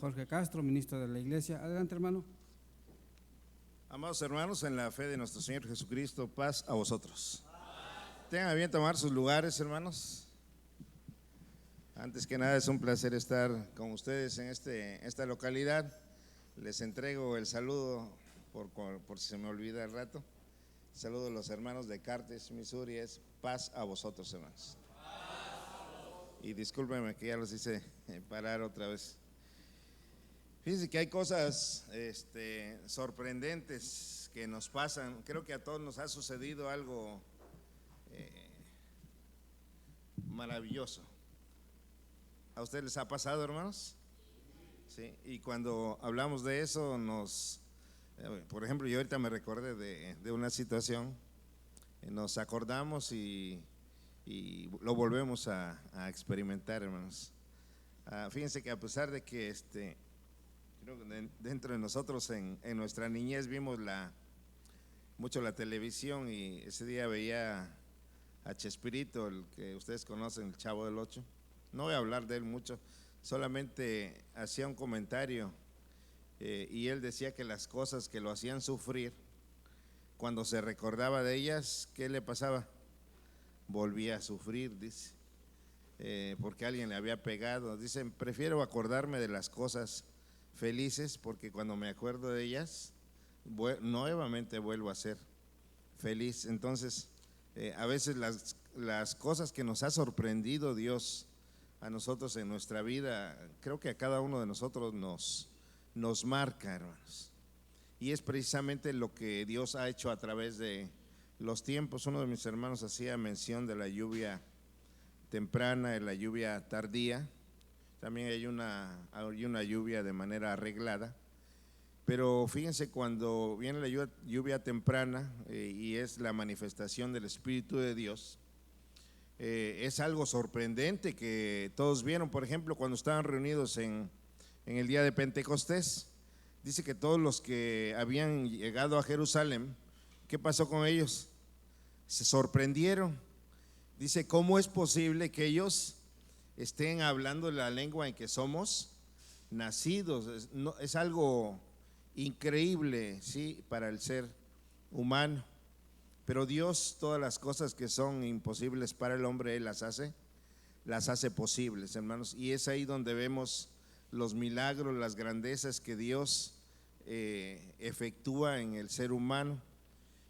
Jorge Castro, ministro de la Iglesia. Adelante, hermano. Amados hermanos, en la fe de nuestro Señor Jesucristo, paz a vosotros. Tengan a bien tomar sus lugares, hermanos. Antes que nada, es un placer estar con ustedes en esta localidad. Les entrego el saludo por si se me olvida el rato. Saludo a los hermanos de Cartes, Missouri. Es paz a vosotros, hermanos. Y discúlpenme que ya los hice parar otra vez. Fíjense que hay cosas sorprendentes que nos pasan. Creo que a todos nos ha sucedido algo maravilloso. ¿A ustedes les ha pasado, hermanos? Sí, y cuando hablamos de eso por ejemplo, yo ahorita me recordé de una situación, nos acordamos y lo volvemos a experimentar, hermanos. Fíjense que a pesar de que creo que dentro de nosotros en nuestra niñez vimos mucho la televisión, y ese día veía a Chespirito, el que ustedes conocen, el Chavo del Ocho. No voy a hablar de él mucho, solamente hacía un comentario y él decía que las cosas que lo hacían sufrir, cuando se recordaba de ellas, ¿qué le pasaba? Volvía a sufrir, dice, porque alguien le había pegado. Dicen, prefiero acordarme de las cosas felices, porque cuando me acuerdo de ellas nuevamente vuelvo a ser feliz. Entonces a veces las cosas que nos ha sorprendido Dios a nosotros en nuestra vida, creo que a cada uno de nosotros nos marca, hermanos, y es precisamente lo que Dios ha hecho a través de los tiempos. Uno de mis hermanos hacía mención de la lluvia temprana y la lluvia tardía. También hay una lluvia de manera arreglada, pero fíjense, cuando viene la lluvia temprana y es la manifestación del Espíritu de Dios, es algo sorprendente que todos vieron. Por ejemplo, cuando estaban reunidos en el día de Pentecostés, dice que todos los que habían llegado a Jerusalén, ¿qué pasó con ellos? Se sorprendieron. Dice, ¿cómo es posible que ellos estén hablando la lengua en que somos nacidos? Es algo increíble, ¿sí?, para el ser humano. Pero Dios, todas las cosas que son imposibles para el hombre, Él las hace posibles, hermanos. Y es ahí donde vemos los milagros, las grandezas que Dios efectúa en el ser humano.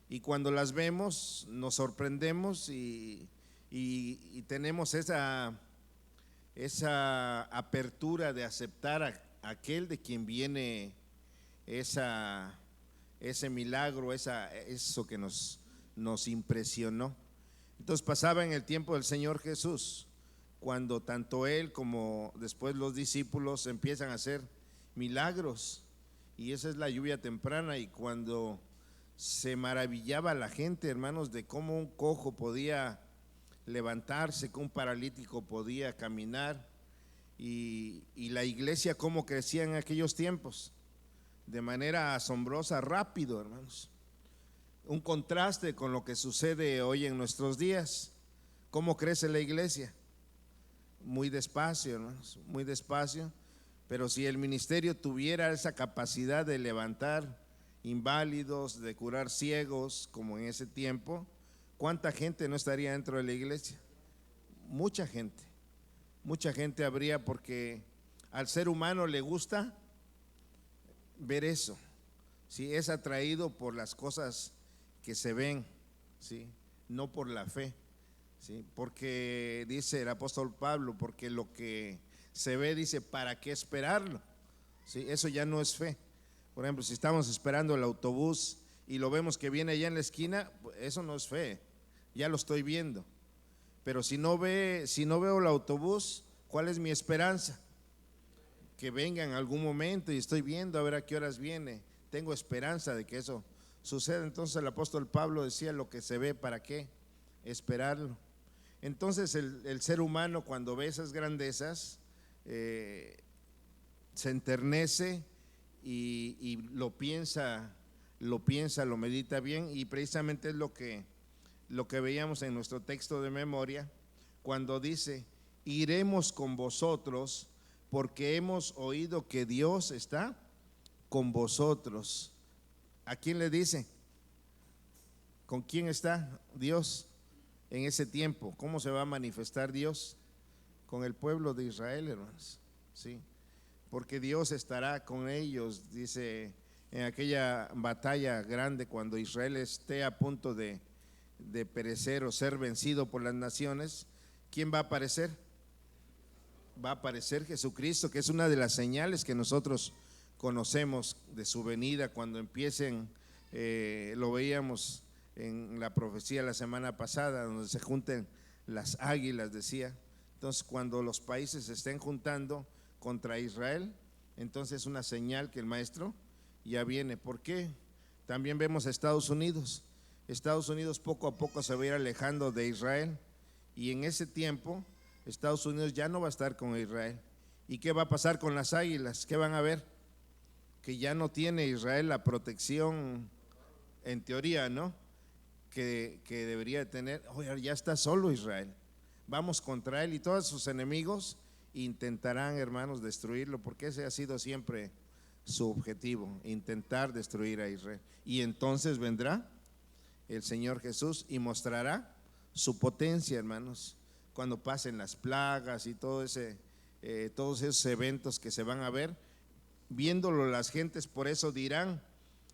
Y cuando las vemos, nos sorprendemos y tenemos esa apertura de aceptar a aquel de quien viene ese milagro, eso que nos impresionó. Entonces pasaba en el tiempo del Señor Jesús, cuando tanto Él como después los discípulos empiezan a hacer milagros, y esa es la lluvia temprana. Y cuando se maravillaba la gente, hermanos, de cómo un cojo podía levantarse, que un paralítico podía caminar, y la iglesia cómo crecía en aquellos tiempos, de manera asombrosa, rápido, hermanos. Un contraste con lo que sucede hoy en nuestros días. ¿Cómo crece la iglesia? Muy despacio, hermanos, muy despacio. Pero si el ministerio tuviera esa capacidad de levantar inválidos, de curar ciegos, como en ese tiempo, ¿cuánta gente no estaría dentro de la iglesia? Mucha gente habría, porque al ser humano le gusta ver eso, ¿sí? Es atraído por las cosas que se ven, ¿sí?, no por la fe, ¿sí? Porque dice el apóstol Pablo, porque lo que se ve, dice, ¿para qué esperarlo? ¿Sí? Eso ya no es fe. Por ejemplo, si estamos esperando el autobús y lo vemos que viene allá en la esquina, eso no es fe, ya lo estoy viendo. Pero si no veo el autobús, ¿cuál es mi esperanza? Que venga en algún momento, y estoy viendo a ver a qué horas viene. Tengo esperanza de que eso suceda. Entonces el apóstol Pablo decía, lo que se ve, ¿para qué esperarlo? Entonces el ser humano, cuando ve esas grandezas, se enternece y lo piensa, lo medita bien. Y precisamente es lo que veíamos en nuestro texto de memoria, cuando dice, iremos con vosotros porque hemos oído que Dios está con vosotros. ¿A quién le dice? ¿Con quién está Dios en ese tiempo? ¿Cómo se va a manifestar Dios? Con el pueblo de Israel, hermanos, ¿sí? Porque Dios estará con ellos, dice, en aquella batalla grande, cuando Israel esté a punto de perecer o ser vencido por las naciones. ¿Quién va a aparecer? Va a aparecer Jesucristo, que es una de las señales que nosotros conocemos de su venida. Cuando empiecen, lo veíamos en la profecía la semana pasada, donde se junten las águilas, decía. Entonces, cuando los países se estén juntando contra Israel, entonces es una señal que el maestro ya viene. ¿Por qué? También vemos a Estados Unidos. Estados Unidos poco a poco se va a ir alejando de Israel, y en ese tiempo Estados Unidos ya no va a estar con Israel. ¿Y qué va a pasar con las águilas? ¿Qué van a ver? Que ya no tiene Israel la protección, en teoría, ¿no?, que debería tener. Oye, ya está solo Israel, vamos contra él, y todos sus enemigos intentarán, hermanos, destruirlo, porque ese ha sido siempre su objetivo, intentar destruir a Israel. Y entonces vendrá el Señor Jesús y mostrará su potencia, hermanos, cuando pasen las plagas y todos esos eventos que se van a ver. Viéndolo las gentes, por eso dirán,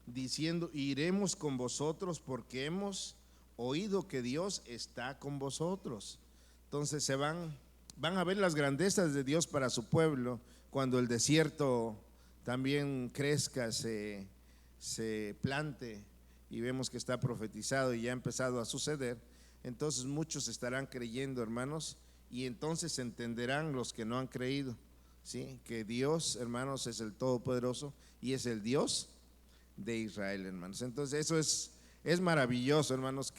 diciendo: iremos con vosotros, porque hemos oído que Dios está con vosotros. Entonces van a ver las grandezas de Dios para su pueblo, cuando el desierto también crezca, se plante, y vemos que está profetizado y ya ha empezado a suceder. Entonces muchos estarán creyendo, hermanos, y entonces entenderán los que no han creído, ¿sí?, que Dios, hermanos, es el Todopoderoso y es el Dios de Israel, hermanos. Entonces eso es maravilloso, hermanos,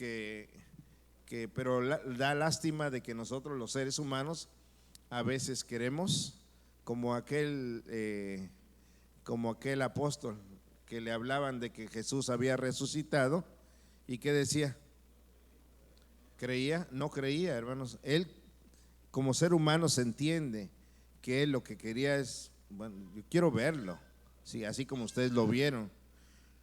pero da lástima de que nosotros los seres humanos a veces queremos, como aquel apóstol que le hablaban de que Jesús había resucitado, y que decía, creía, no creía, hermanos. Él, como ser humano, se entiende que él lo que quería es, bueno, yo quiero verlo, sí, así como ustedes lo vieron.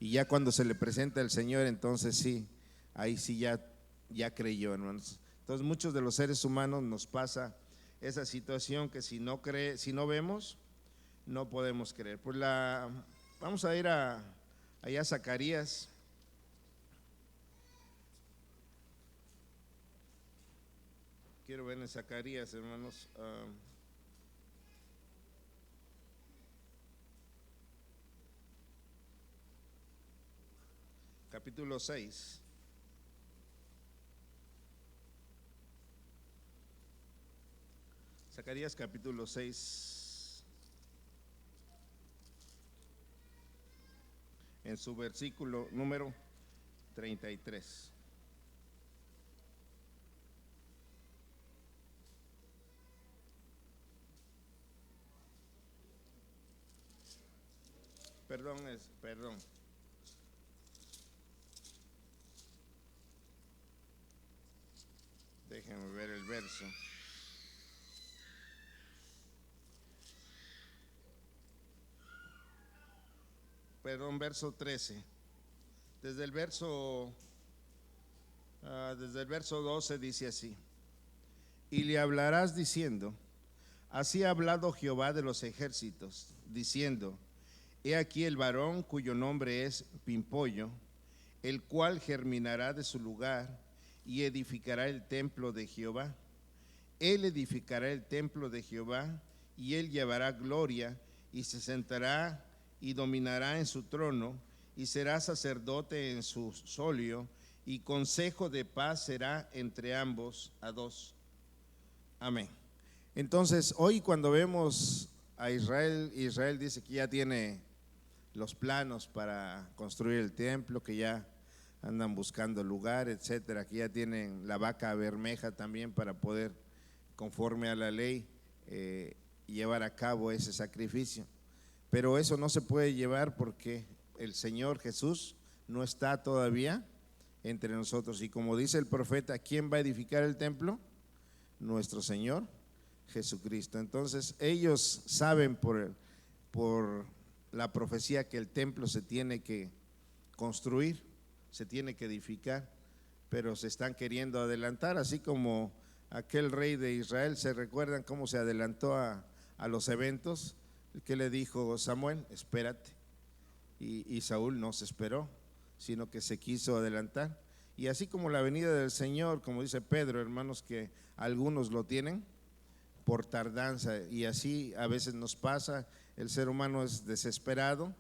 Y ya cuando se le presenta el Señor, entonces sí, ahí sí ya creyó, hermanos. Entonces muchos de los seres humanos nos pasa esa situación, que si no vemos, no podemos creer. Pues vamos a ir allá a Zacarías. Quiero ver en Zacarías, hermanos. Capítulo 6. Zacarías capítulo 6, en su versículo número 33. Perdón. Déjenme ver el verso. Verso 13. Desde el verso 12 dice así: y le hablarás diciendo: así ha hablado Jehová de los ejércitos, diciendo: he aquí el varón cuyo nombre es Pimpollo, el cual germinará de su lugar y edificará el templo de Jehová. Él edificará el templo de Jehová, y él llevará gloria, y se sentará y dominará en su trono, y será sacerdote en su solio, y consejo de paz será entre ambos a dos. Amén. Entonces, hoy cuando vemos a Israel dice que ya tiene los planos para construir el templo, que ya andan buscando lugar, etcétera, que ya tienen la vaca bermeja también para poder, conforme a la ley, llevar a cabo ese sacrificio. Pero eso no se puede llevar porque el Señor Jesús no está todavía entre nosotros. Y como dice el profeta, ¿quién va a edificar el templo? Nuestro Señor Jesucristo. Entonces ellos saben por la profecía que el templo se tiene que construir, se tiene que edificar, pero se están queriendo adelantar, así como aquel rey de Israel. ¿Se recuerdan cómo se adelantó a los eventos? ¿Qué le dijo Samuel? Espérate. Y Saúl no se esperó, sino que se quiso adelantar. Y así como la venida del Señor, como dice Pedro, hermanos, que algunos lo tienen por tardanza, y así a veces nos pasa. El ser humano es desesperado,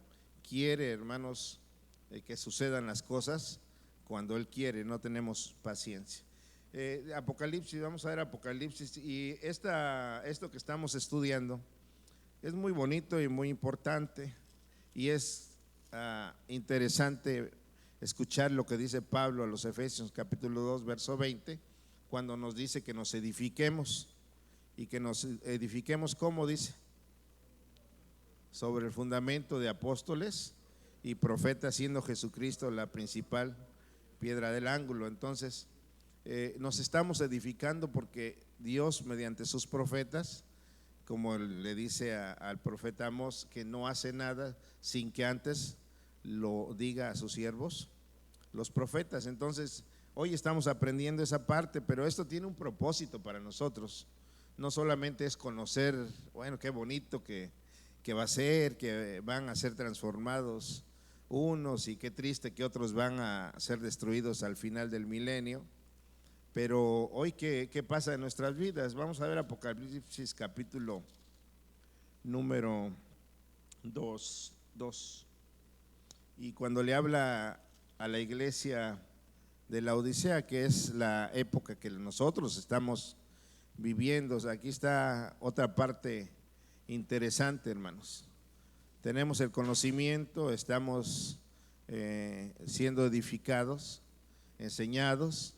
quiere, hermanos, que sucedan las cosas cuando Él quiere, no tenemos paciencia. Apocalipsis, vamos a ver Apocalipsis, y esto que estamos estudiando es muy bonito y muy importante, y es interesante escuchar lo que dice Pablo a los Efesios capítulo 2 verso 20, cuando nos dice que nos edifiquemos, y que nos edifiquemos, ¿cómo dice? Sobre el fundamento de apóstoles y profetas, siendo Jesucristo la principal piedra del ángulo. Entonces nos estamos edificando porque Dios, mediante sus profetas, como le dice al profeta Amós, que no hace nada sin que antes lo diga a sus siervos, los profetas. Entonces hoy estamos aprendiendo esa parte, pero esto tiene un propósito para nosotros. No solamente es conocer, bueno, qué bonito que va a ser, que van a ser transformados unos, y qué triste que otros van a ser destruidos al final del milenio. Pero hoy, ¿qué pasa en nuestras vidas? Vamos a ver Apocalipsis capítulo número 2. Y cuando le habla a la iglesia de la Odisea, que es la época que nosotros estamos viviendo, o sea, aquí está otra parte interesante, hermanos. Tenemos el conocimiento, estamos siendo edificados, enseñados,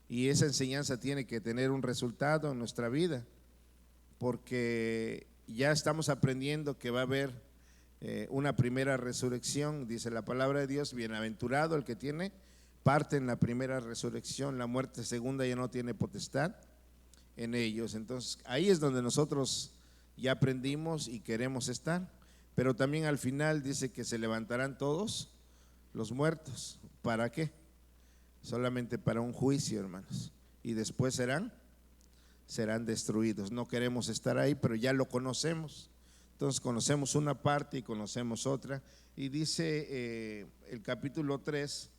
y esa enseñanza tiene que tener un resultado en nuestra vida, porque ya estamos aprendiendo que va a haber una primera resurrección. Dice la palabra de Dios: bienaventurado el que tiene parte en la primera resurrección, la muerte segunda ya no tiene potestad en ellos. Entonces ahí es donde nosotros ya aprendimos y queremos estar. Pero también al final dice que se levantarán todos los muertos. ¿Para qué? Solamente para un juicio, hermanos, y después serán destruidos. No queremos estar ahí, pero ya lo conocemos. Entonces conocemos una parte y conocemos otra. Y dice el capítulo 3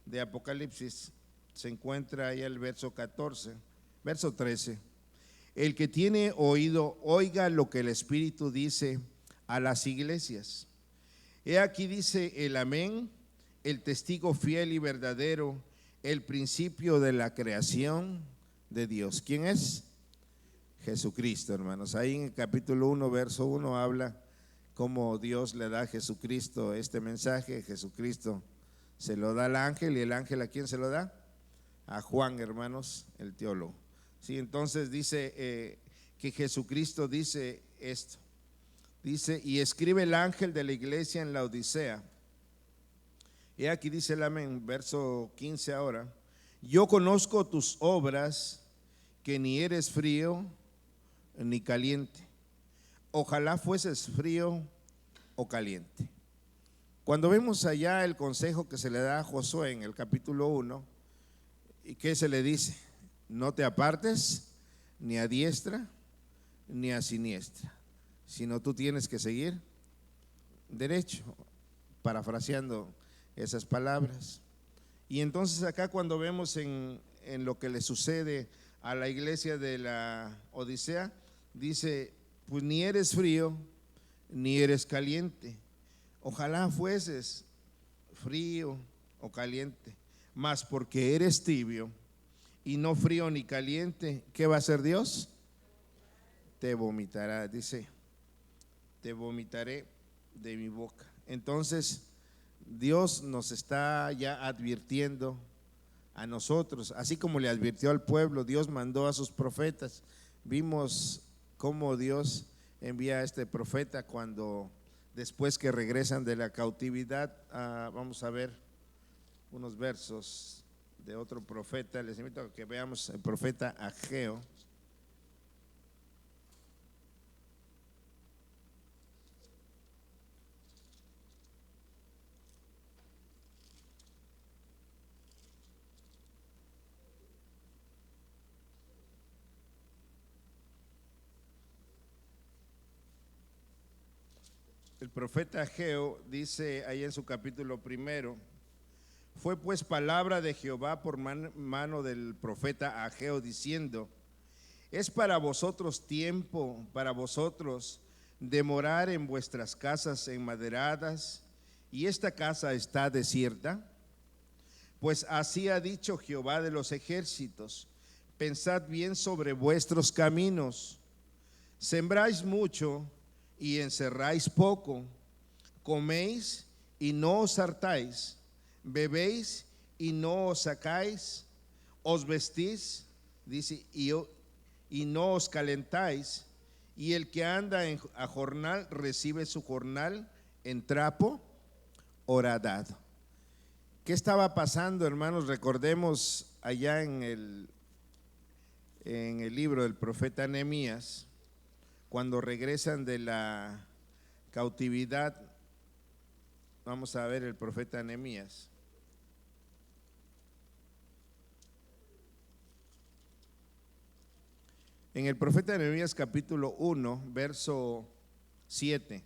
de Apocalipsis, se encuentra ahí el verso 14, verso 13: el que tiene oído, oiga lo que el Espíritu dice a las iglesias. He aquí, dice el amén, el testigo fiel y verdadero, el principio de la creación de Dios. ¿Quién es? Jesucristo, hermanos. Ahí en el capítulo 1 verso 1 habla cómo Dios le da a Jesucristo este mensaje. Jesucristo se lo da al ángel, y el ángel, ¿a quién se lo da? A Juan, hermanos, el teólogo. Sí, entonces dice que Jesucristo dice esto. Dice: y escribe el ángel de la iglesia en la Odisea. Y aquí dice el amén, verso 15 ahora: yo conozco tus obras, que ni eres frío ni caliente. Ojalá fueses frío o caliente. Cuando vemos allá el consejo que se le da a Josué en el capítulo 1, ¿y qué se le dice? No te apartes ni a diestra ni a siniestra, sino tú tienes que seguir derecho, parafraseando esas palabras. Y entonces acá, cuando vemos en lo que le sucede a la iglesia de la Odisea, dice: pues ni eres frío ni eres caliente. Ojalá fueses frío o caliente, mas porque eres tibio y no frío ni caliente, ¿qué va a hacer Dios? Te vomitará, dice: te vomitaré de mi boca. Entonces Dios nos está ya advirtiendo a nosotros, así como le advirtió al pueblo. Dios mandó a sus profetas. Vimos cómo Dios envía a este profeta cuando, después que regresan de la cautividad. Vamos a ver unos versos de otro profeta. Les invito a que veamos el profeta Ageo. el profeta Ageo dice ahí en su capítulo 1: fue pues palabra de Jehová por mano del profeta Ageo diciendo: es para vosotros tiempo, para vosotros de morar en vuestras casas enmaderadas, y esta casa está desierta. Pues así ha dicho Jehová de los ejércitos: pensad bien sobre vuestros caminos. Sembráis mucho y encerráis poco, coméis y no os hartáis, bebéis y no os sacáis, os vestís, dice, y no os calentáis, y el que anda a jornal recibe su jornal en trapo horadado. ¿Qué estaba pasando, hermanos? Recordemos allá en el libro del profeta Nehemías, cuando regresan de la cautividad. Vamos a ver el profeta Nehemías. En el profeta Nehemías capítulo 1, verso 7.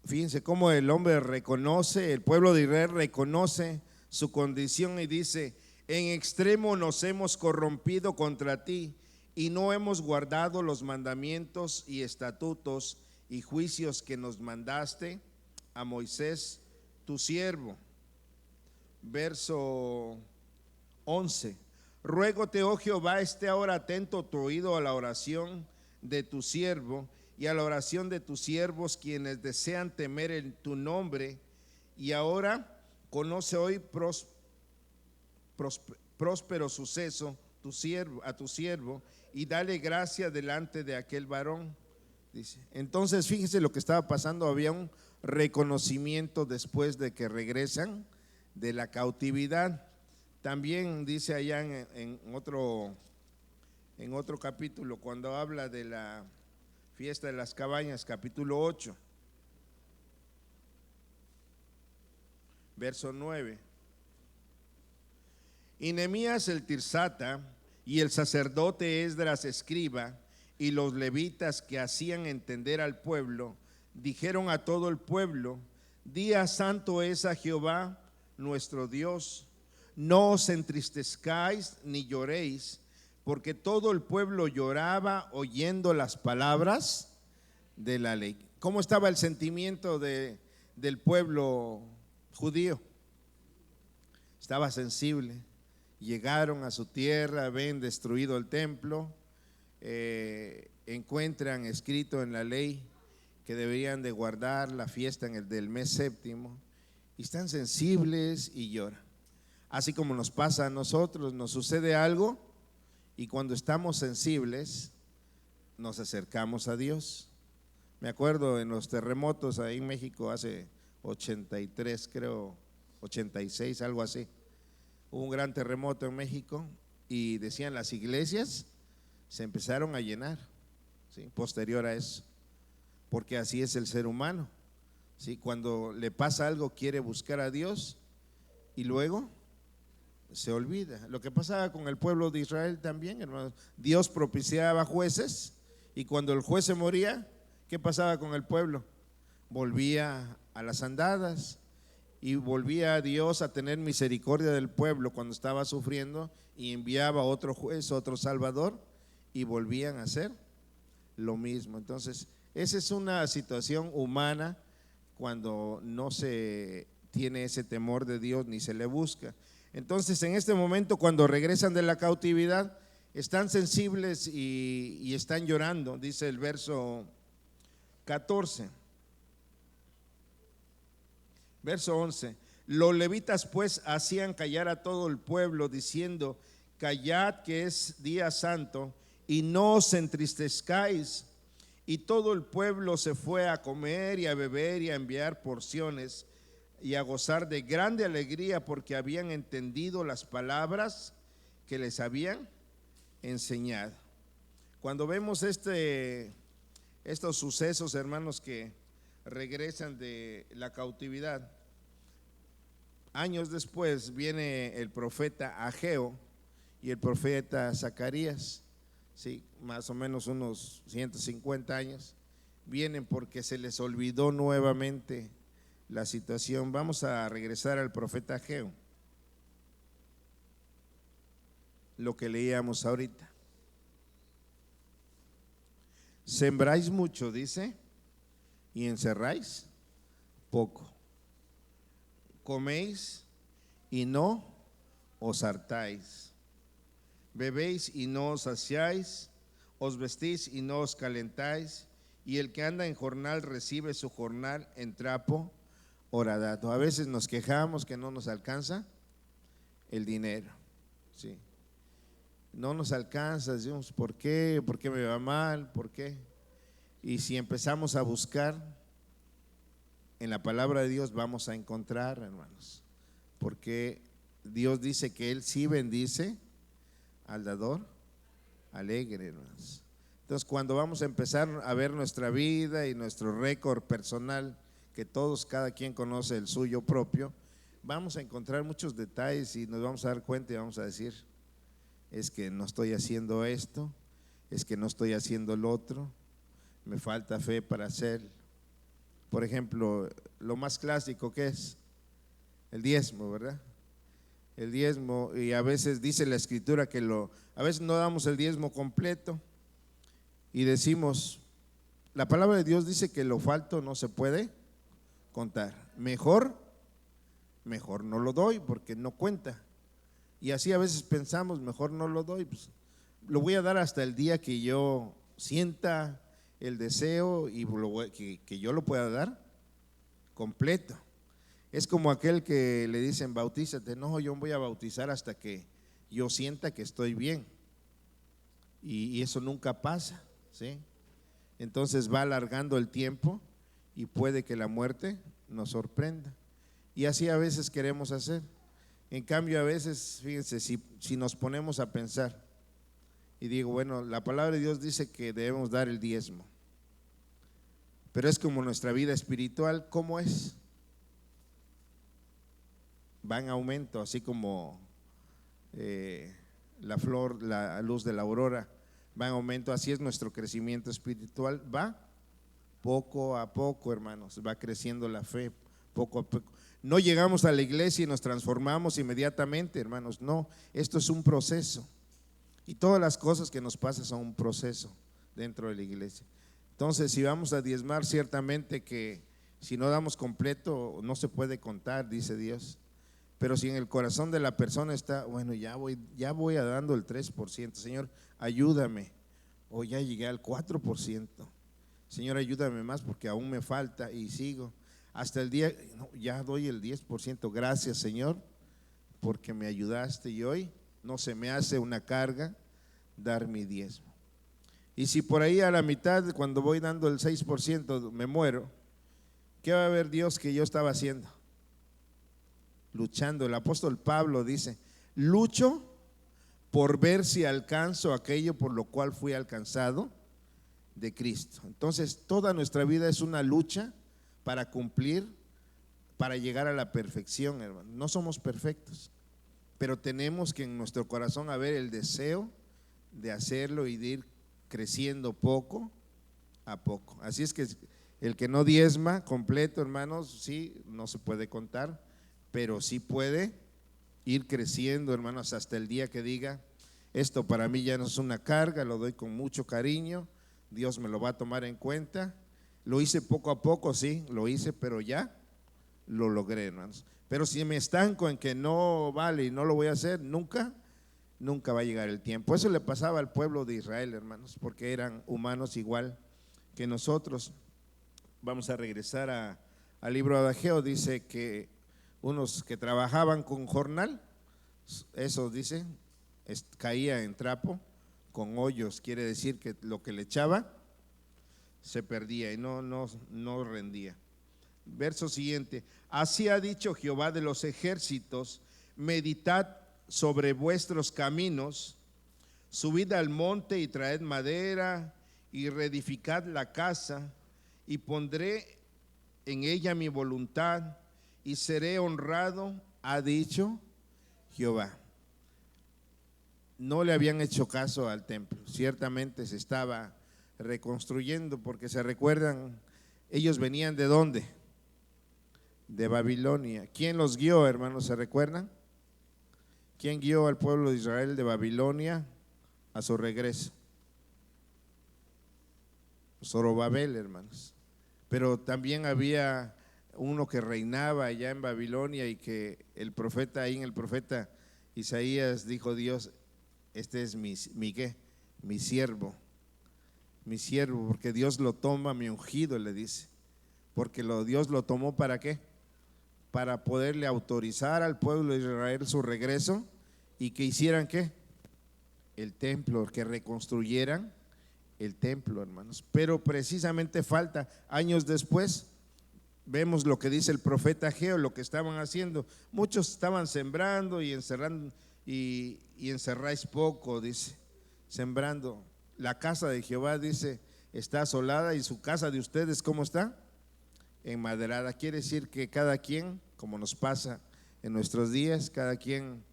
Fíjense cómo el hombre reconoce, el pueblo de Israel reconoce su condición y dice: en extremo nos hemos corrompido contra ti y no hemos guardado los mandamientos y estatutos y juicios que nos mandaste a Moisés tu siervo. Verso 11: ruégote, oh Jehová, esté ahora atento tu oído a la oración de tu siervo y a la oración de tus siervos, quienes desean temer en tu nombre. Y ahora conoce hoy próspero suceso a tu siervo, y dale gracia delante de aquel varón. Dice. Entonces, fíjese lo que estaba pasando. Había un reconocimiento después de que regresan de la cautividad. También dice allá en otro capítulo, cuando habla de la fiesta de las cabañas, capítulo 8, verso 9: y Nehemías el tirsata y el sacerdote Esdras escriba y los levitas que hacían entender al pueblo dijeron a todo el pueblo: día santo es a Jehová nuestro Dios, no os entristezcáis ni lloréis, porque todo el pueblo lloraba oyendo las palabras de la ley. ¿Cómo estaba el sentimiento del pueblo judío? Estaba sensible. Llegaron a su tierra, ven destruido el templo, encuentran escrito en la ley que deberían de guardar la fiesta del mes séptimo, y están sensibles y lloran. Así como nos pasa a nosotros, nos sucede algo y cuando estamos sensibles nos acercamos a Dios. Me acuerdo en los terremotos ahí en México hace 83, creo, 86, algo así. Hubo un gran terremoto en México y decían las iglesias se empezaron a llenar, ¿sí? Posterior a eso, porque así es el ser humano, ¿sí? Cuando le pasa algo quiere buscar a Dios y luego se olvida. Lo que pasaba con el pueblo de Israel también, hermanos. Dios propiciaba jueces y cuando el juez se moría, ¿qué pasaba con el pueblo? Volvía a las andadas y volvía a Dios a tener misericordia del pueblo cuando estaba sufriendo y enviaba otro juez, otro salvador, y volvían a hacer lo mismo. Entonces, esa es una situación humana cuando no se tiene ese temor de Dios ni se le busca. Entonces, en este momento, cuando regresan de la cautividad, están sensibles y están llorando. Dice el verso 14. Verso 11: los levitas pues hacían callar a todo el pueblo diciendo: callad, que es día santo, y no os entristezcáis. Y todo el pueblo se fue a comer y a beber y a enviar porciones y a gozar de grande alegría, porque habían entendido las palabras que les habían enseñado. Cuando vemos estos sucesos, hermanos, que regresan de la cautividad, años después viene el profeta Ageo y el profeta Zacarías, sí, más o menos unos 150 años. vienen porque se les olvidó nuevamente la situación. Vamos a regresar al profeta Ageo, lo que leíamos ahorita. Sembráis mucho, dice, y encerráis poco. Coméis y no os hartáis. Bebéis y no os saciáis. Os vestís y no os calentáis. Y el que anda en jornal recibe su jornal en trapo horadado. A veces nos quejamos que no nos alcanza el dinero, ¿sí? No nos alcanza, decimos, ¿por qué? ¿Por qué me va mal? ¿Por qué? Y si empezamos a buscar en la palabra de Dios, vamos a encontrar, hermanos, porque Dios dice que Él sí bendice al dador alegre, hermanos. Entonces, cuando vamos a empezar a ver nuestra vida y nuestro récord personal, que todos, cada quien conoce el suyo propio, vamos a encontrar muchos detalles y nos vamos a dar cuenta y vamos a decir, es que no estoy haciendo esto, es que no estoy haciendo el otro, me falta fe para hacer. Por ejemplo, lo más clásico que es el diezmo, ¿verdad? El diezmo, y a veces dice la escritura que a veces no damos el diezmo completo y decimos, la palabra de Dios dice que lo falto no se puede contar, mejor no lo doy porque no cuenta. Y así a veces pensamos, mejor no lo doy, pues, lo voy a dar hasta el día que yo sienta el deseo y que yo lo pueda dar completo. Es como aquel que le dicen bautízate, no, yo voy a bautizar hasta que yo sienta que estoy bien, y eso nunca pasa, ¿sí? Entonces va alargando el tiempo y puede que la muerte nos sorprenda, y así a veces queremos hacer. En cambio, a veces, fíjense, si nos ponemos a pensar y digo, bueno, la palabra de Dios dice que debemos dar el diezmo, pero es como nuestra vida espiritual, ¿cómo es? Va en aumento, así como la flor, la luz de la aurora va en aumento, así es nuestro crecimiento espiritual, va poco a poco, hermanos, va creciendo la fe poco a poco. No llegamos a la iglesia y nos transformamos inmediatamente, hermanos, no, esto es un proceso, y todas las cosas que nos pasan son un proceso dentro de la iglesia. Entonces, si vamos a diezmar, ciertamente que si no damos completo no se puede contar, dice Dios, pero si en el corazón de la persona está, bueno, ya voy a dando el 3%, Señor, ayúdame, o ya llegué al 4%, Señor, ayúdame más porque aún me falta, y sigo hasta el día, no, ya doy el 10%, gracias Señor, porque me ayudaste, y hoy no se me hace una carga dar mi diezmo. Y si por ahí a la mitad, cuando voy dando el 6%, me muero, ¿qué va a ver Dios que yo estaba haciendo? Luchando. El apóstol Pablo dice, lucho por ver si alcanzo aquello por lo cual fui alcanzado de Cristo. Entonces, toda nuestra vida es una lucha para cumplir, para llegar a la perfección, hermano. No somos perfectos, pero tenemos que en nuestro corazón haber el deseo de hacerlo y de ir creciendo poco a poco. Así es que el que no diezma completo, hermanos, sí, no se puede contar, pero sí puede ir creciendo, hermanos, hasta el día que diga, esto para mí ya no es una carga, lo doy con mucho cariño, Dios me lo va a tomar en cuenta. Lo hice poco a poco, sí, lo hice, pero ya lo logré, hermanos. Pero si me estanco en que no vale y no lo voy a hacer, nunca va a llegar el tiempo. Eso le pasaba al pueblo de Israel, hermanos, porque eran humanos igual que nosotros. Vamos a regresar al libro de Ageo. Dice que unos que trabajaban con jornal, eso dice, caía en trapo, con hoyos, quiere decir que lo que le echaba se perdía y no rendía. Verso siguiente, así ha dicho Jehová de los ejércitos, meditad sobre vuestros caminos, subid al monte y traed madera y reedificad la casa, y pondré en ella mi voluntad y seré honrado, ha dicho Jehová. No le habían hecho caso al templo, ciertamente se estaba reconstruyendo, porque se recuerdan, ellos venían ¿de dónde? De Babilonia. ¿Quién los guió, hermanos? ¿Se recuerdan? ¿Quién guió al pueblo de Israel de Babilonia a su regreso? Zorobabel, hermanos. Pero también había uno que reinaba allá en Babilonia y que el profeta, ahí en el profeta Isaías dijo Dios, este es mi siervo, porque Dios lo toma, mi ungido, le dice, porque Dios lo tomó ¿para qué? Para poderle autorizar al pueblo de Israel su regreso y que hicieran ¿qué? El templo, que reconstruyeran el templo, hermanos. Pero precisamente falta, años después, vemos lo que dice el profeta Ageo, lo que estaban haciendo. Muchos estaban sembrando y encerrando, y encerráis poco, dice, sembrando. La casa de Jehová, dice, está asolada, y su casa de ustedes, ¿cómo está? Enmaderada. Quiere decir que cada quien, como nos pasa en nuestros días, cada quien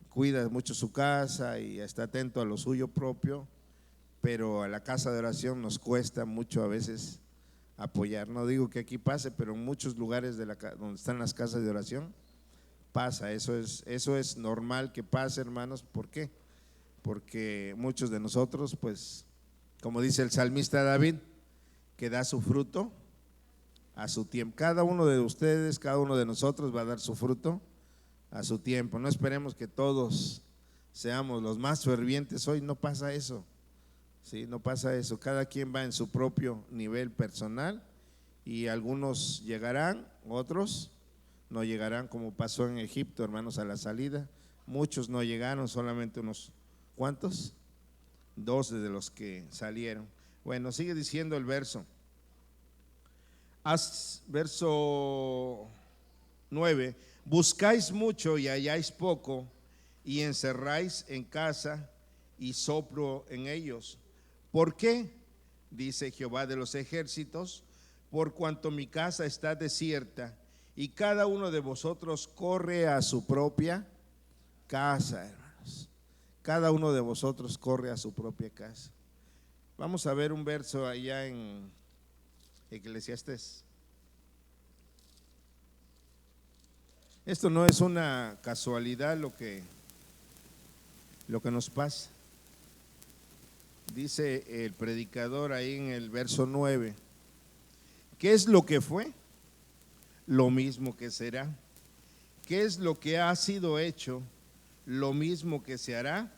cuida mucho su casa y está atento a lo suyo propio, pero a la casa de oración nos cuesta mucho a veces apoyar. No digo que aquí pase, pero en muchos lugares donde están las casas de oración pasa. Eso es normal que pase, hermanos. ¿Por qué? Porque muchos de nosotros, pues, como dice el salmista David, que da su fruto a su tiempo. Cada uno de ustedes, cada uno de nosotros va a dar su fruto a su tiempo. No esperemos que todos seamos los más fervientes hoy, no pasa eso. Sí, no pasa eso. Cada quien va en su propio nivel personal y algunos llegarán, otros no llegarán, como pasó en Egipto, hermanos, a la salida. Muchos no llegaron, solamente unos ¿cuántos? 12 de los que salieron. Bueno, sigue diciendo el verso. Verso 9: buscáis mucho y halláis poco, y encerráis en casa y soplo en ellos. ¿Por qué? Dice Jehová de los ejércitos, por cuanto mi casa está desierta y cada uno de vosotros corre a su propia casa, hermanos. Cada uno de vosotros corre a su propia casa. Vamos a ver un verso allá en Eclesiastés. Esto no es una casualidad lo que nos pasa. Dice el predicador ahí en el verso 9, ¿qué es lo que fue? Lo mismo que será. ¿Qué es lo que ha sido hecho? Lo mismo que se hará,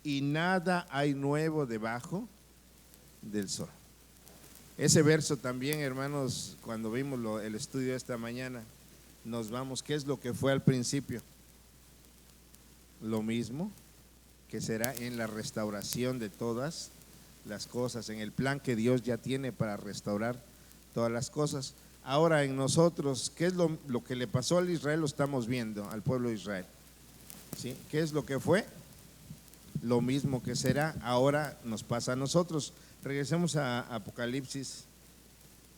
y nada hay nuevo debajo del sol. Ese verso también, hermanos, cuando vimos el estudio esta mañana, nos vamos, ¿qué es lo que fue al principio? Lo mismo que será en la restauración de todas las cosas, en el plan que Dios ya tiene para restaurar todas las cosas. Ahora en nosotros, ¿qué es lo que le pasó al Israel? Lo estamos viendo, al pueblo de Israel, ¿sí? ¿Qué es lo que fue? Lo mismo que será, ahora nos pasa a nosotros. Regresemos a Apocalipsis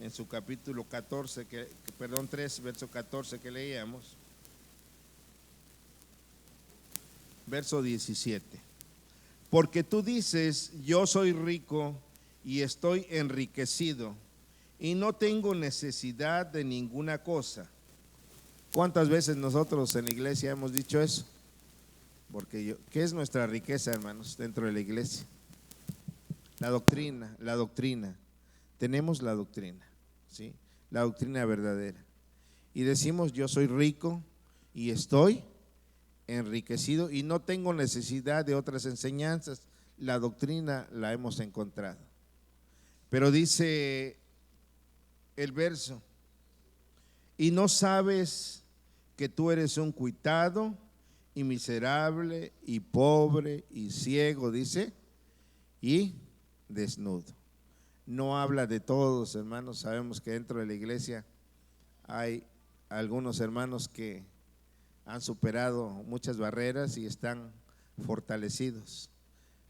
en su capítulo 14, 3, verso 14 que leíamos. Verso 17: porque tú dices, yo soy rico y estoy enriquecido y no tengo necesidad de ninguna cosa. ¿Cuántas veces nosotros en la iglesia hemos dicho eso? Porque ¿qué es nuestra riqueza, hermanos, dentro de la iglesia? La doctrina. Tenemos la doctrina, ¿sí? La doctrina verdadera. Y decimos, yo soy rico y estoy enriquecido y no tengo necesidad de otras enseñanzas. La doctrina la hemos encontrado. Pero dice el verso, y no sabes que tú eres un cuitado y miserable y pobre y ciego, dice, y desnudo. No habla de todos, hermanos. Sabemos que dentro de la iglesia hay algunos hermanos que han superado muchas barreras y están fortalecidos,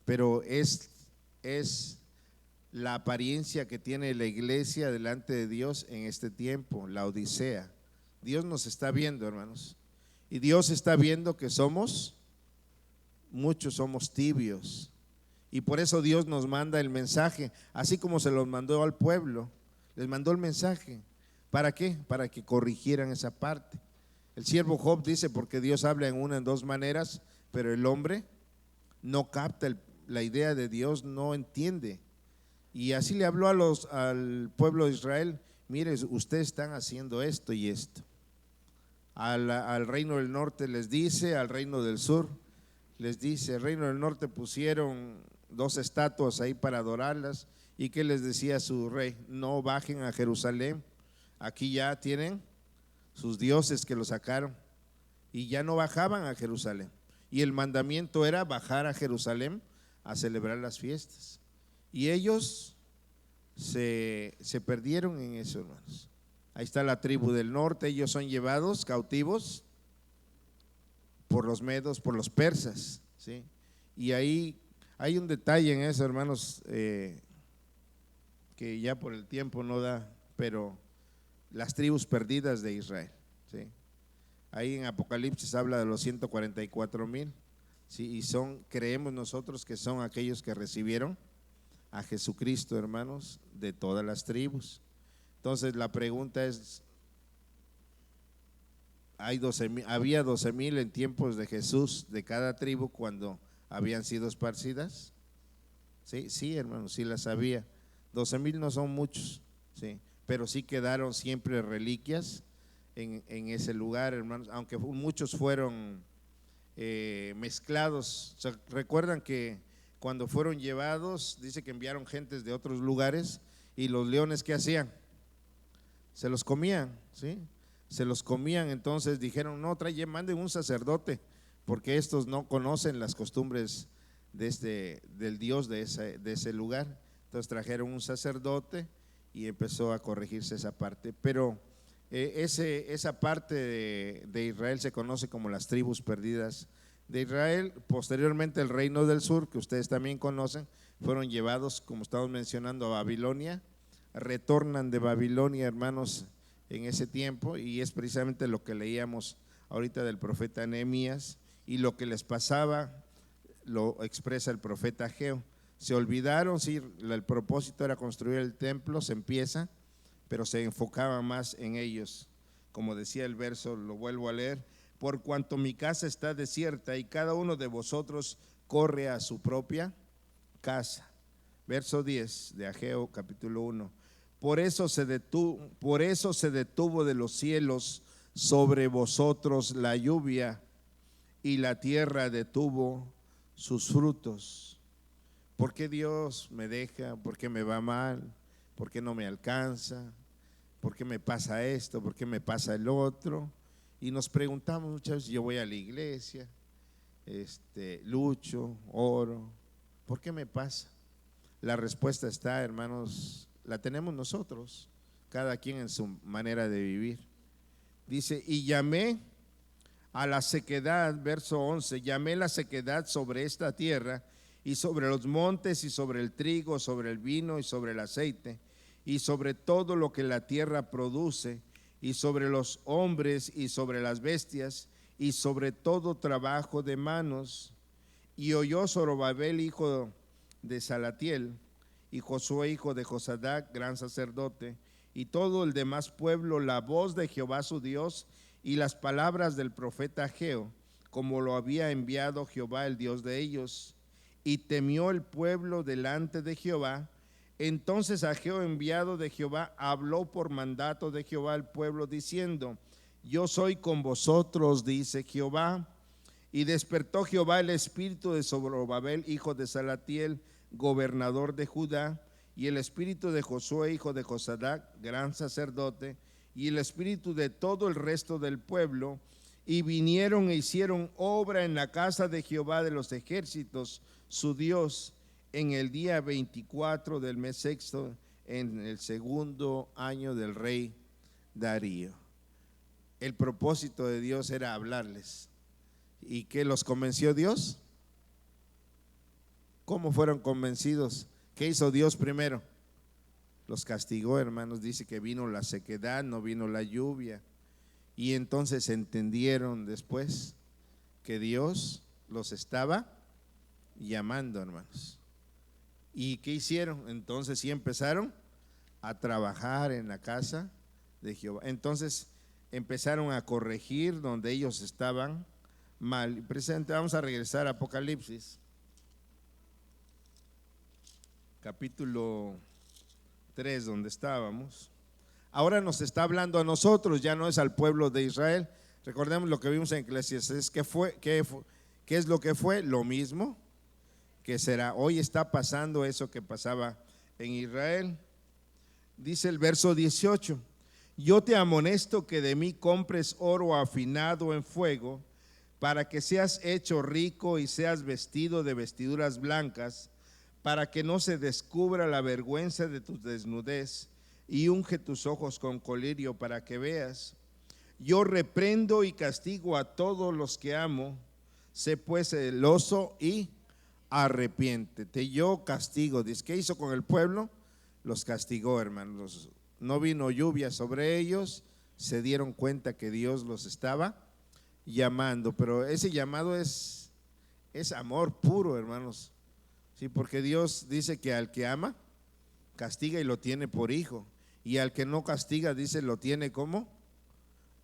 pero es la apariencia que tiene la iglesia delante de Dios en este tiempo, la odisea. Dios nos está viendo, hermanos, y Dios está viendo que muchos somos tibios Y por eso Dios nos manda el mensaje, así como se los mandó al pueblo, les mandó el mensaje. ¿Para qué? Para que corrigieran esa parte. El siervo Job dice, porque Dios habla en una, en dos maneras, pero el hombre no capta la idea de Dios, no entiende. Y así le habló al pueblo de Israel: mire, ustedes están haciendo esto y esto. Al reino del norte les dice, al reino del sur les dice. El reino del norte pusieron 2 estatuas ahí para adorarlas. ¿Y qué les decía su rey? No bajen a Jerusalén, aquí ya tienen sus dioses que lo sacaron. Y ya no bajaban a Jerusalén. Y el mandamiento era bajar a Jerusalén a celebrar las fiestas. Y ellos se perdieron en eso, hermanos. Ahí está la tribu del norte, ellos son llevados cautivos por los medos, por los persas, ¿sí? Y ahí hay un detalle en eso, hermanos, que ya por el tiempo no da, pero las tribus perdidas de Israel, ¿sí? Ahí en Apocalipsis habla de los 144,000, ¿sí? Y creemos nosotros que son aquellos que recibieron a Jesucristo, hermanos, de todas las tribus. Entonces la pregunta es, había 12,000 en tiempos de Jesús de cada tribu cuando habían sido esparcidas. Sí, sí, hermanos, sí las había. 12,000 no son muchos, sí, pero sí quedaron siempre reliquias en ese lugar, hermanos, aunque muchos fueron mezclados. O sea, recuerdan que cuando fueron llevados, dice que enviaron gentes de otros lugares, y los leones, ¿qué hacían? Se los comían, ¿sí? Se los comían. Entonces dijeron, no, manden un sacerdote, porque estos no conocen las costumbres del Dios de ese lugar. Entonces trajeron un sacerdote y empezó a corregirse esa parte. Pero esa parte de Israel se conoce como las tribus perdidas de Israel. Posteriormente el reino del sur, que ustedes también conocen, fueron llevados, como estamos mencionando, a Babilonia. Retornan de Babilonia, hermanos, en ese tiempo, y es precisamente lo que leíamos ahorita del profeta Nehemías, y lo que les pasaba lo expresa el profeta Ageo. Se olvidaron, sí, el propósito era construir el templo, se empieza, pero se enfocaba más en ellos. Como decía el verso, lo vuelvo a leer: por cuanto mi casa está desierta y cada uno de vosotros corre a su propia casa. Verso 10 de Ageo capítulo 1. Por eso se detuvo de los cielos sobre vosotros la lluvia, y la tierra detuvo sus frutos. ¿Por qué Dios me deja? ¿Por qué me va mal? ¿Por qué no me alcanza? ¿Por qué me pasa esto? ¿Por qué me pasa el otro? Y nos preguntamos muchas veces. Yo voy a la iglesia, lucho, oro, ¿por qué me pasa? La respuesta está, hermanos, la tenemos nosotros, cada quien en su manera de vivir. Dice, y llamé a la sequedad, verso 11, llamé la sequedad sobre esta tierra, y sobre los montes, y sobre el trigo, sobre el vino, y sobre el aceite, y sobre todo lo que la tierra produce, y sobre los hombres, y sobre las bestias, y sobre todo trabajo de manos. Y oyó Zorobabel, hijo de Salatiel, y Josué, hijo de Josadac, gran sacerdote, y todo el demás pueblo, la voz de Jehová su Dios, y las palabras del profeta Ageo, como lo había enviado Jehová, el Dios de ellos. Y temió el pueblo delante de Jehová. Entonces Ageo, enviado de Jehová, habló por mandato de Jehová al pueblo, diciendo, yo soy con vosotros, dice Jehová. Y despertó Jehová el espíritu de Zorobabel, hijo de Salatiel, gobernador de Judá, y el espíritu de Josué, hijo de Josadac, gran sacerdote, y el espíritu de todo el resto del pueblo, y vinieron e hicieron obra en la casa de Jehová de los ejércitos, su Dios, en el día 24 del mes sexto, en el segundo año del rey Darío. El propósito de Dios era hablarles. ¿Y qué los convenció Dios? ¿Cómo fueron convencidos? ¿Qué hizo Dios primero? Los castigó, hermanos. Dice que vino la sequedad, no vino la lluvia. Y entonces entendieron después que Dios los estaba llamando, hermanos. ¿Y qué hicieron? Entonces sí empezaron a trabajar en la casa de Jehová. Entonces empezaron a corregir donde ellos estaban mal. Presente, vamos a regresar a Apocalipsis, capítulo 3, donde estábamos. Ahora nos está hablando a nosotros, ya no es al pueblo de Israel. Recordemos lo que vimos en Eclesiastés. ¿Qué es lo que fue? Lo mismo que será. Hoy está pasando eso que pasaba en Israel. Dice el verso 18: yo te amonesto que de mí compres oro afinado en fuego, para que seas hecho rico y seas vestido de vestiduras blancas, para que no se descubra la vergüenza de tu desnudez, y unge tus ojos con colirio para que veas. Yo reprendo y castigo a todos los que amo, sé pues celoso y arrepiéntete. Yo castigo. Dice, ¿qué hizo con el pueblo? Los castigó, hermanos. No vino lluvia sobre ellos, se dieron cuenta que Dios los estaba llamando, pero ese llamado es amor puro, hermanos. Sí, porque Dios dice que al que ama, castiga y lo tiene por hijo, y al que no castiga, dice, lo tiene como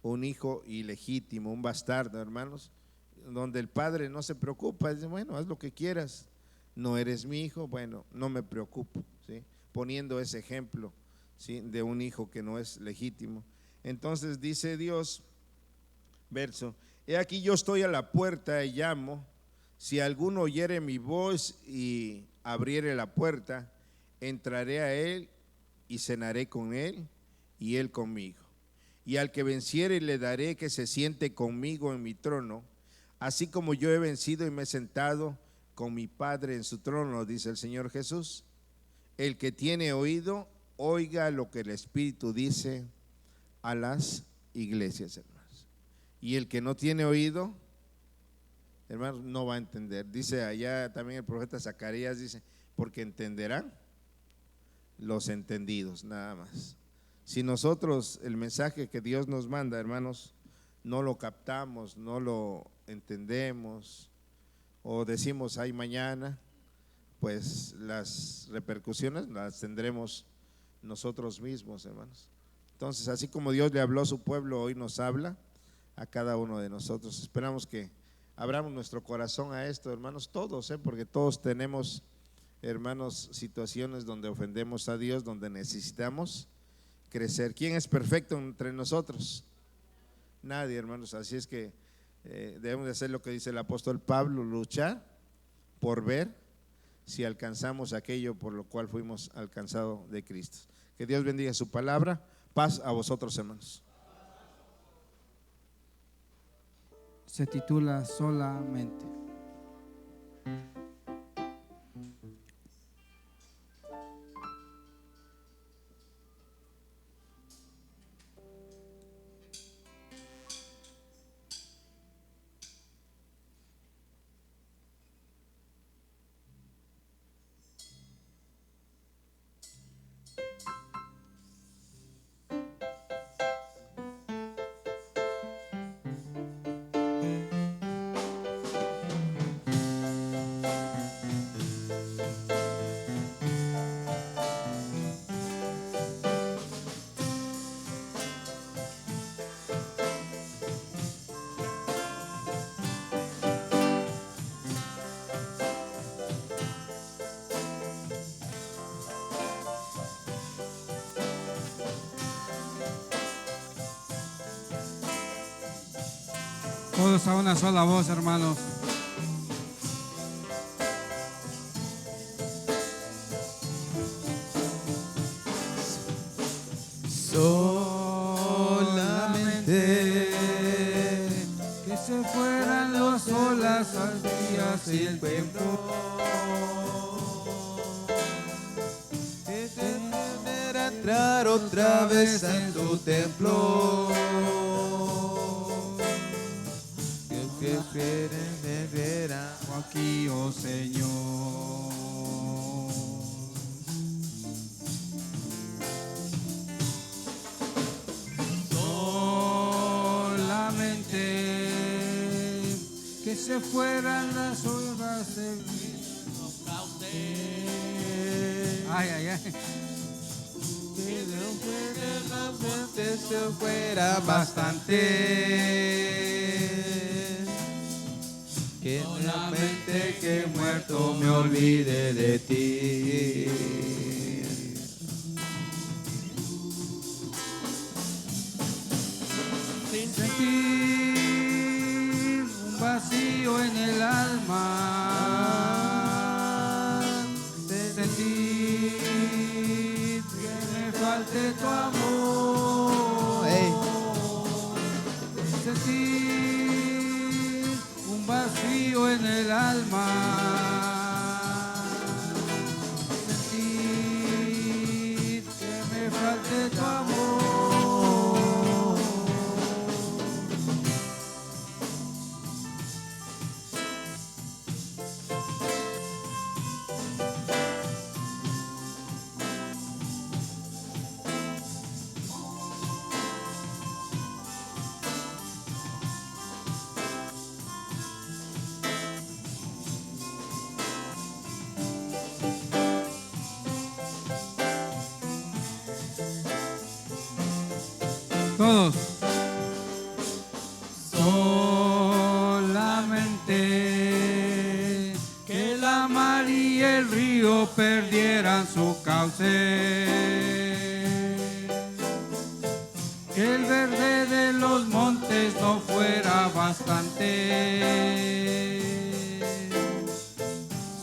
un hijo ilegítimo, un bastardo, hermanos, donde el padre no se preocupa, dice, bueno, haz lo que quieras, no eres mi hijo, bueno, no me preocupo, ¿sí? Poniendo ese ejemplo, ¿sí?, de un hijo que no es legítimo. Entonces dice Dios, verso: he aquí yo estoy a la puerta y llamo, si alguno oyere mi voz y abriere la puerta, entraré a él y cenaré con él y él conmigo. Y al que venciere le daré que se siente conmigo en mi trono, así como yo he vencido y me he sentado con mi Padre en su trono, dice el Señor Jesús. El que tiene oído, oiga lo que el Espíritu dice a las iglesias, hermanos. Y el que no tiene oído, hermanos, no va a entender. Dice allá también el profeta Zacarías, dice, porque entenderán los entendidos, nada más. Si nosotros el mensaje que Dios nos manda, hermanos, no lo captamos, no lo entendemos, o decimos ay mañana, pues las repercusiones las tendremos nosotros mismos, hermanos. Entonces, así como Dios le habló a su pueblo, hoy nos habla a cada uno de nosotros. Esperamos que abramos nuestro corazón a esto, hermanos, todos, porque todos tenemos, hermanos, situaciones donde ofendemos a Dios, donde necesitamos crecer. ¿Quién es perfecto entre nosotros? Nadie, hermanos. Así es que debemos de hacer lo que dice el apóstol Pablo: luchar por ver si alcanzamos aquello por lo cual fuimos alcanzados de Cristo. Que Dios bendiga su palabra. Paz a vosotros, hermanos. Se titula Solamente. Todos a una sola voz, hermanos. Solamente Que se fueran las olas al día y el tiempo. que tener a entrar otra vez en tu templo. Que quieren beber Aquí, oh Señor. Solamente que se fueran las olas del Ay, ay, ay. Que de la mente se fuera bastante. Que la mente que he muerto me olvide de ti. Sentir un vacío en el alma, sentir que me falte tu amor, Hey. sentir un vacío en el alma, sentir que me falte tu amor. Todos. Solamente que la mar y el río perdieran su cauce, que el verde de los montes no fuera bastante,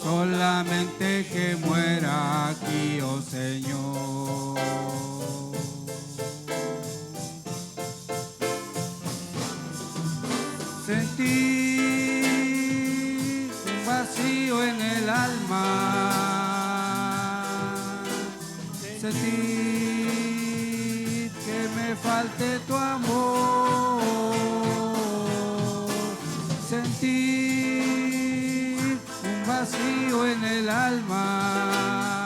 solamente que muera aquí, oh Señor. Sentir un vacío en el alma, sentir que me falte tu amor, sentir un vacío en el alma,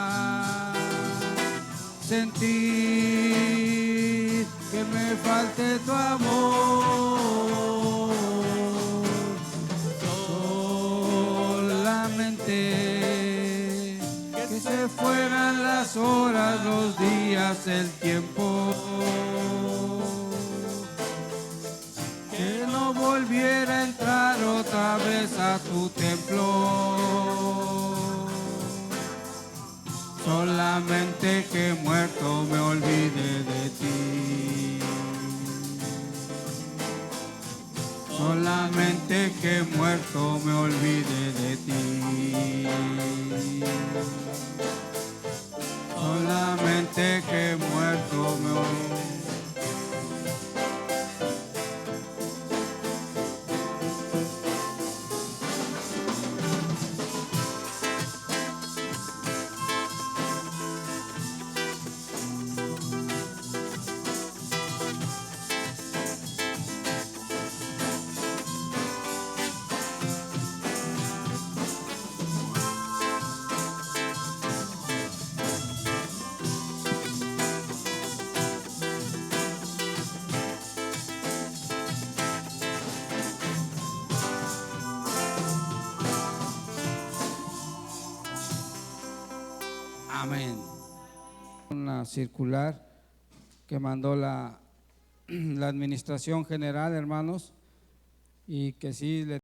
sentir que me falte tu amor. Que se fueran las horas, los días, el tiempo, que no volviera a entrar otra vez a tu templo, solamente que muerto me olvide de ti. Solamente que muerto me olvide de ti. Solamente que muerto me olvide. Amén. Una circular que mandó la administración general, hermanos, y que sí le